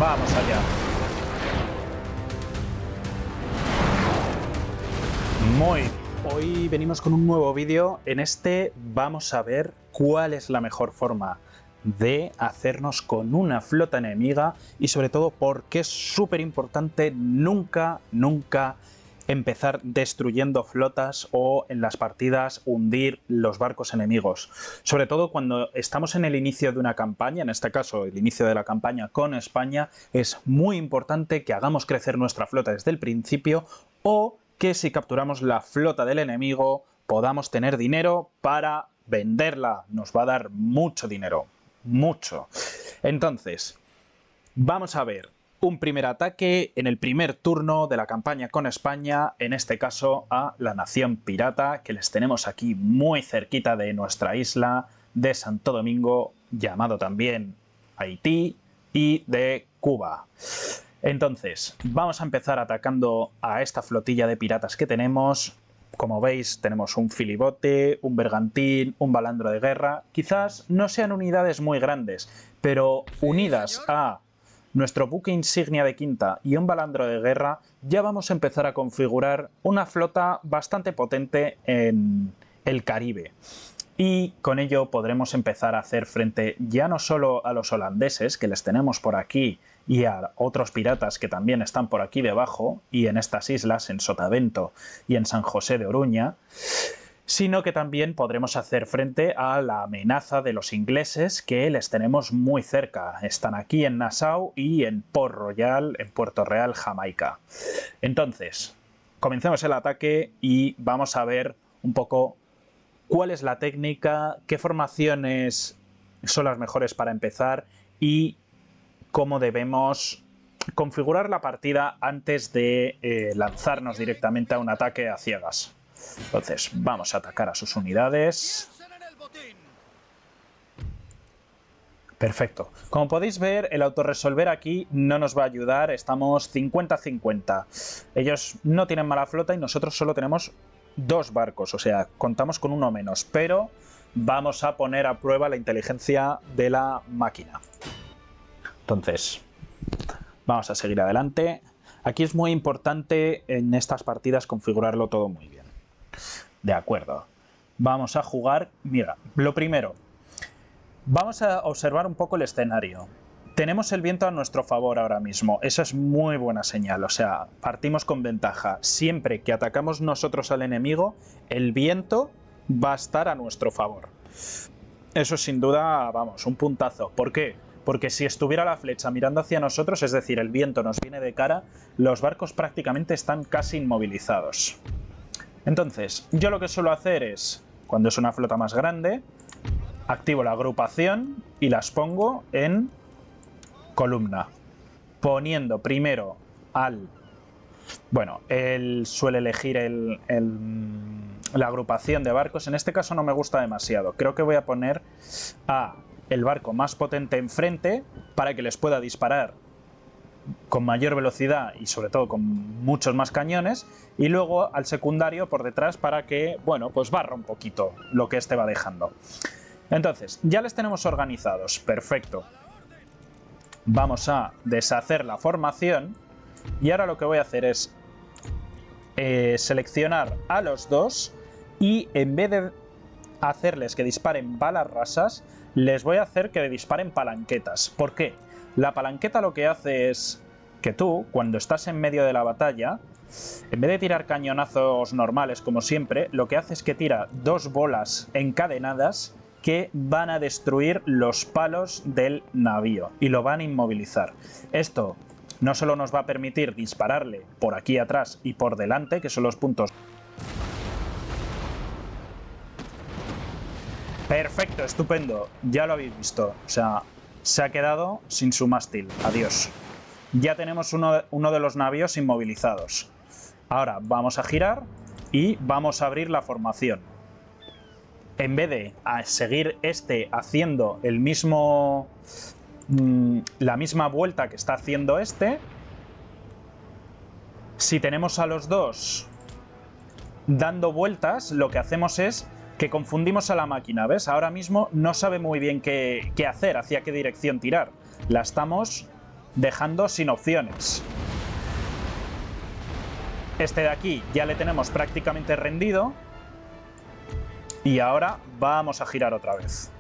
Vamos allá. Hoy venimos con un nuevo vídeo. En este vamos a ver cuál es la mejor forma de hacernos con una flota enemiga y sobre todo por qué es súper importante nunca empezar destruyendo flotas o en las partidas hundir los barcos enemigos. Sobre todo cuando estamos en el inicio de una campaña, en este caso el inicio de la campaña con España, es muy importante que hagamos crecer nuestra flota desde el principio o que si capturamos la flota del enemigo podamos tener dinero para venderla. Nos va a dar mucho dinero, mucho. Entonces, vamos a ver un primer ataque en el primer turno de la campaña con España, en este caso a la nación pirata, que les tenemos aquí muy cerquita de nuestra isla de Santo Domingo, llamado también Haití, y de Cuba. Entonces, vamos a empezar atacando a esta flotilla de piratas que tenemos. Como veis, tenemos un filibote, un bergantín, un balandro de guerra. Quizás no sean unidades muy grandes, pero unidas a nuestro buque insignia de quinta y un balandro de guerra, ya vamos a empezar a configurar una flota bastante potente en el Caribe. Y con ello podremos empezar a hacer frente ya no solo a los holandeses, que les tenemos por aquí, y a otros piratas que también están por aquí debajo, y en estas islas, en Sotavento y en San José de Oruña, sino que también podremos hacer frente a la amenaza de los ingleses, que les tenemos muy cerca. Están aquí en Nassau y en Port Royal, en Puerto Real, Jamaica. Entonces, comencemos el ataque y vamos a ver un poco cuál es la técnica, qué formaciones son las mejores para empezar y cómo debemos configurar la partida antes de lanzarnos directamente a un ataque a ciegas. Entonces, vamos a atacar a sus unidades. Perfecto. Como podéis ver, el autorresolver aquí no nos va a ayudar. Estamos 50-50. Ellos no tienen mala flota y nosotros solo tenemos 2 barcos. O sea, contamos con uno menos. Pero vamos a poner a prueba la inteligencia de la máquina. Entonces, vamos a seguir adelante. Aquí es muy importante en estas partidas configurarlo todo muy bien. De acuerdo. Vamos a jugar. Mira, lo primero. Vamos a observar un poco el escenario. Tenemos el viento a nuestro favor ahora mismo. Eso es muy buena señal. O sea, partimos con ventaja. Siempre que atacamos nosotros al enemigo, el viento va a estar a nuestro favor. Eso es sin duda, vamos, un puntazo. ¿Por qué? Porque si estuviera la flecha mirando hacia nosotros, es decir, el viento nos viene de cara, los barcos prácticamente están casi inmovilizados. Entonces, yo lo que suelo hacer es, cuando es una flota más grande, activo la agrupación y las pongo en columna. Poniendo primero al... Bueno, él suele elegir la agrupación de barcos. En este caso no me gusta demasiado. Creo que voy a poner a el barco más potente enfrente para que les pueda disparar con mayor velocidad y sobre todo con muchos más cañones, y luego al secundario por detrás para que, bueno, pues barra un poquito lo que este va dejando. Entonces, ya les tenemos organizados, perfecto. Vamos a deshacer la formación y ahora lo que voy a hacer es seleccionar a los dos y en vez de hacerles que disparen balas rasas, les voy a hacer que disparen palanquetas. ¿Por qué? La palanqueta lo que hace es que tú, cuando estás en medio de la batalla, en vez de tirar cañonazos normales como siempre, lo que hace es que tira 2 bolas encadenadas que van a destruir los palos del navío y lo van a inmovilizar. Esto no solo nos va a permitir dispararle por aquí atrás y por delante, que son los puntos. Perfecto, estupendo, ya lo habéis visto. O sea, se ha quedado sin su mástil. Adiós. Ya tenemos uno de los navíos inmovilizados. Ahora vamos a girar y vamos a abrir la formación. En vez de seguir haciendo el mismo... la misma vuelta que está haciendo si tenemos a los dos dando vueltas, lo que hacemos es que confundimos a la máquina, ¿ves? Ahora mismo no sabe muy bien qué hacer, hacia qué dirección tirar. La estamos dejando sin opciones. Este de aquí ya le tenemos prácticamente rendido. Y ahora vamos a girar otra vez.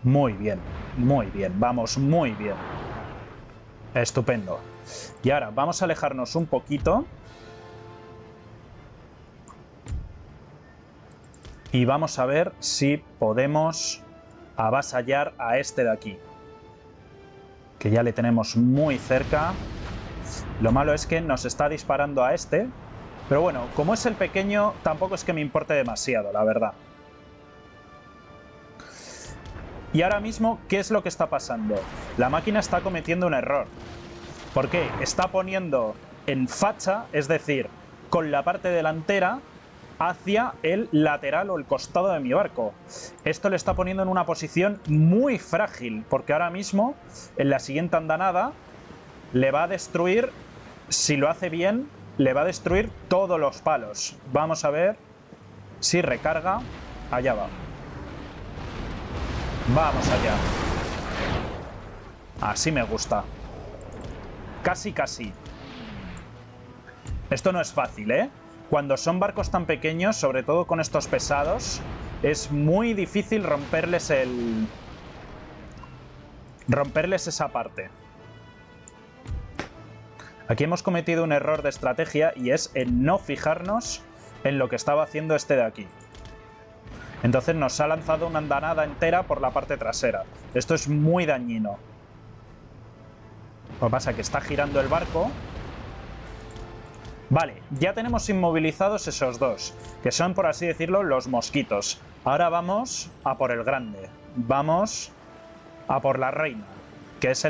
Muy bien, vamos muy bien. Estupendo. Y ahora vamos a alejarnos un poquito. Y vamos a ver si podemos avasallar a este de aquí. Que ya le tenemos muy cerca. Lo malo es que nos está disparando a este. Pero bueno, como es el pequeño, tampoco es que me importe demasiado, la verdad. Y ahora mismo, ¿qué es lo que está pasando? La máquina está cometiendo un error. ¿Por qué? Está poniendo en facha, es decir, con la parte delantera, hacia el lateral o el costado de mi barco. Esto le está poniendo en una posición muy frágil, porque ahora mismo, en la siguiente andanada, le va a destruir, si lo hace bien, le va a destruir todos los palos. Vamos a ver si recarga. Allá va. Vamos allá. Así me gusta. Casi, casi. Esto no es fácil, ¿eh? Cuando son barcos tan pequeños, sobre todo con estos pesados, es muy difícil romperles esa parte. Aquí hemos cometido un error de estrategia y es en no fijarnos en lo que estaba haciendo este de aquí. Entonces nos ha lanzado una andanada entera por la parte trasera. Esto es muy dañino. Lo que pasa es que está girando el barco. Vale, ya tenemos inmovilizados esos dos, que son, por así decirlo, los mosquitos. Ahora vamos a por el grande. Vamos a por la reina, que es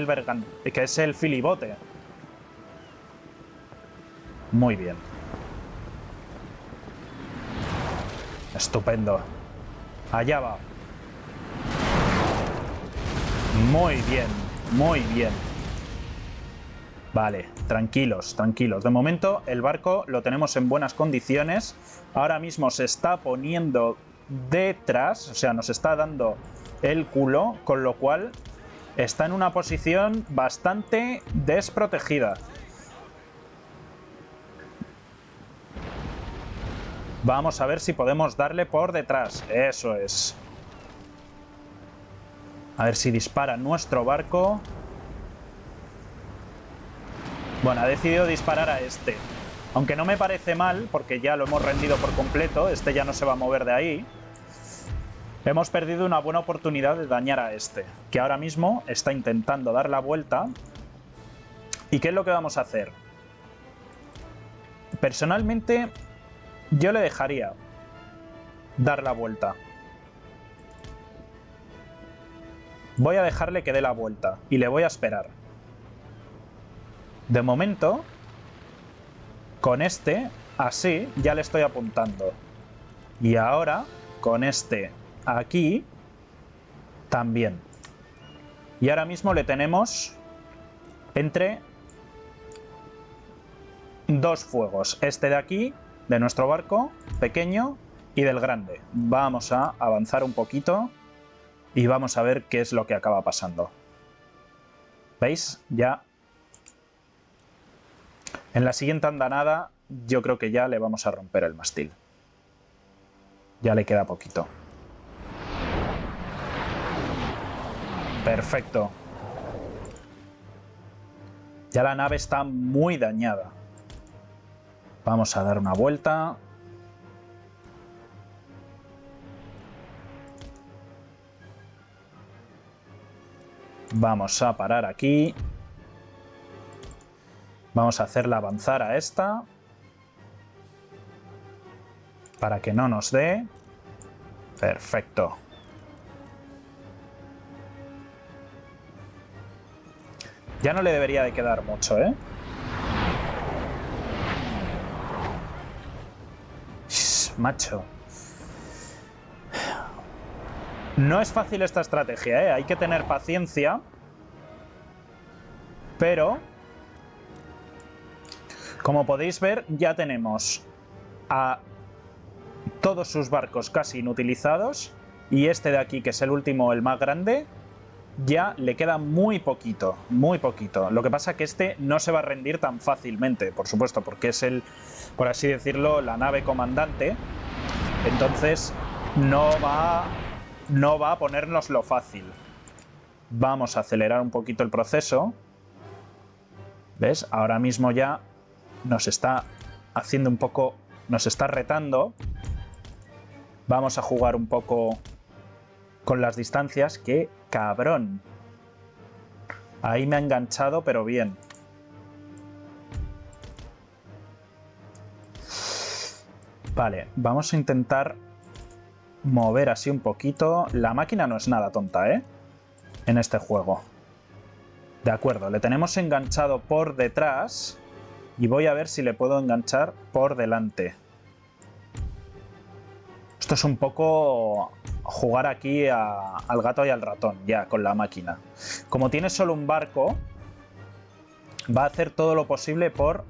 el filibote. Muy bien. Estupendo. Allá va. Muy bien, muy bien. Vale, tranquilos, tranquilos. De momento el barco lo tenemos en buenas condiciones. Ahora mismo se está poniendo detrás, o sea, nos está dando el culo, con lo cual está en una posición bastante desprotegida. Vamos a ver si podemos darle por detrás. Eso es. A ver si dispara nuestro barco. Bueno, ha decidido disparar a este. Aunque no me parece mal, porque ya lo hemos rendido por completo. Este ya no se va a mover de ahí. Hemos perdido una buena oportunidad de dañar a este, que ahora mismo está intentando dar la vuelta. ¿Y qué es lo que vamos a hacer? Personalmente, yo le dejaría dar la vuelta. Voy a dejarle que dé la vuelta y le voy a esperar. De momento, con este, así, ya le estoy apuntando. Y ahora, con este aquí, también. Y ahora mismo le tenemos entre dos fuegos. Este de aquí, de nuestro barco pequeño, y del grande. Vamos a avanzar un poquito y vamos a ver qué es lo que acaba pasando. ¿Veis? Ya en la siguiente andanada yo creo que ya le vamos a romper el mástil. Ya le queda poquito. Perfecto. Ya la nave está muy dañada. Vamos a dar una vuelta. Vamos a parar aquí. Vamos a hacerla avanzar a esta. Para que no nos dé. Perfecto. Ya no le debería de quedar mucho, ¿eh? Macho. No es fácil esta estrategia, ¿eh? Hay que tener paciencia. Pero, como podéis ver, ya tenemos a todos sus barcos casi inutilizados. Y este de aquí, que es el último, el más grande, ya le queda muy poquito, muy poquito. Lo que pasa es que este no se va a rendir tan fácilmente, por supuesto, porque es el, por así decirlo, la nave comandante. Entonces no va a ponérnoslo fácil. Vamos a acelerar un poquito el proceso. ¿Ves? Ahora mismo ya nos está haciendo un poco, nos está retando. Vamos a jugar un poco con las distancias. ¡Qué cabrón! Ahí me ha enganchado, pero bien. Vale, vamos a intentar mover así un poquito. La máquina no es nada tonta, ¿eh? En este juego. De acuerdo, le tenemos enganchado por detrás y voy a ver si le puedo enganchar por delante. Esto es un poco jugar aquí al gato y al ratón, ya, con la máquina. Como tiene solo un barco, va a hacer todo lo posible por...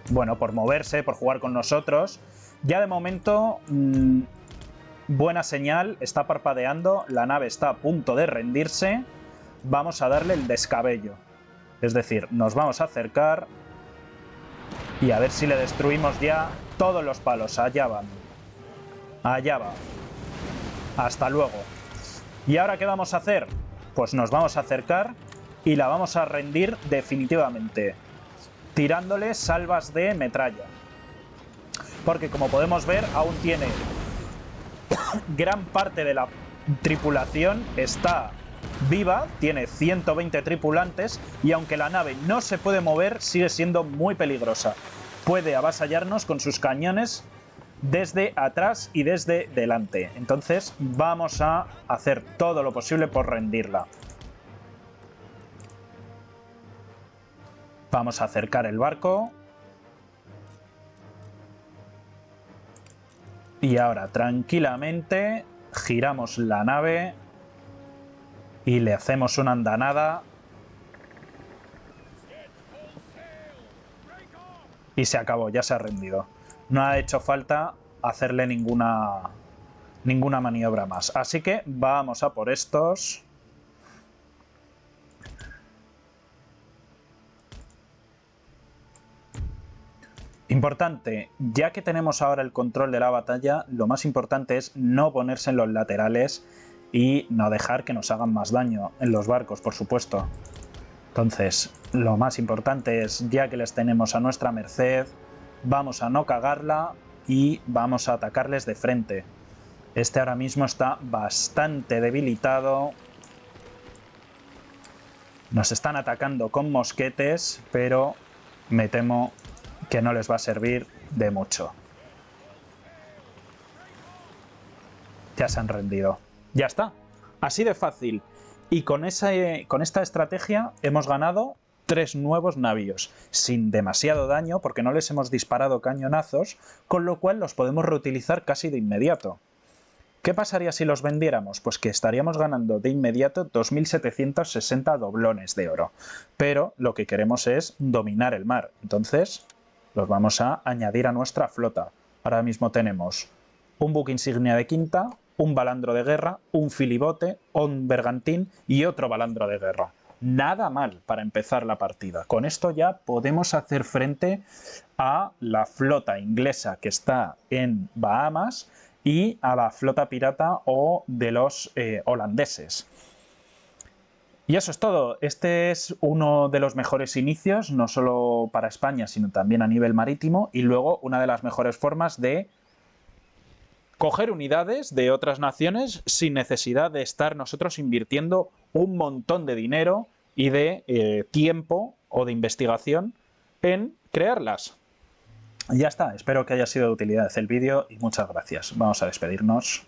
bueno, por moverse, por jugar con nosotros. Ya de momento, buena señal, está parpadeando, la nave está a punto de rendirse. Vamos a darle el descabello. Es decir, nos vamos a acercar y a ver si le destruimos ya todos los palos. Allá van. Allá va. Hasta luego. ¿Y ahora qué vamos a hacer? Pues nos vamos a acercar y la vamos a rendir definitivamente, tirándole salvas de metralla. Porque como podemos ver, aún tiene gran parte de la tripulación está viva, tiene 120 tripulantes y aunque la nave no se puede mover, sigue siendo muy peligrosa. Puede avasallarnos con sus cañones desde atrás y desde delante. Entonces vamos a hacer todo lo posible por rendirla. Vamos a acercar el barco. Y ahora tranquilamente giramos la nave y le hacemos una andanada. Y se acabó, ya se ha rendido. No ha hecho falta hacerle ninguna maniobra más. Así que vamos a por estos. Importante, ya que tenemos ahora el control de la batalla, lo más importante es no ponerse en los laterales y no dejar que nos hagan más daño en los barcos, por supuesto. Entonces, lo más importante es, ya que les tenemos a nuestra merced, vamos a no cagarla y vamos a atacarles de frente. Este ahora mismo está bastante debilitado. Nos están atacando con mosquetes, pero me temo que no les va a servir de mucho. Ya se han rendido. Ya está. Así de fácil. Y con esta estrategia hemos ganado 3 nuevos navíos, sin demasiado daño, porque no les hemos disparado cañonazos, con lo cual los podemos reutilizar casi de inmediato. ¿Qué pasaría si los vendiéramos? Pues que estaríamos ganando de inmediato 2.760 doblones de oro. Pero lo que queremos es dominar el mar. Entonces los vamos a añadir a nuestra flota. Ahora mismo tenemos un buque insignia de quinta, un balandro de guerra, un filibote, un bergantín y otro balandro de guerra. Nada mal para empezar la partida. Con esto ya podemos hacer frente a la flota inglesa que está en Bahamas y a la flota pirata o de los holandeses. Y eso es todo. Este es uno de los mejores inicios, no solo para España, sino también a nivel marítimo, y luego una de las mejores formas de coger unidades de otras naciones sin necesidad de estar nosotros invirtiendo un montón de dinero y de tiempo o de investigación en crearlas. Y ya está, espero que haya sido de utilidad el vídeo y muchas gracias. Vamos a despedirnos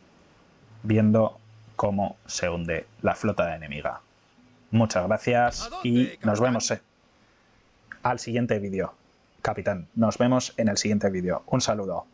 viendo cómo se hunde la flota enemiga. Muchas gracias y nos vemos al siguiente vídeo. Capitán, nos vemos en el siguiente vídeo. Un saludo.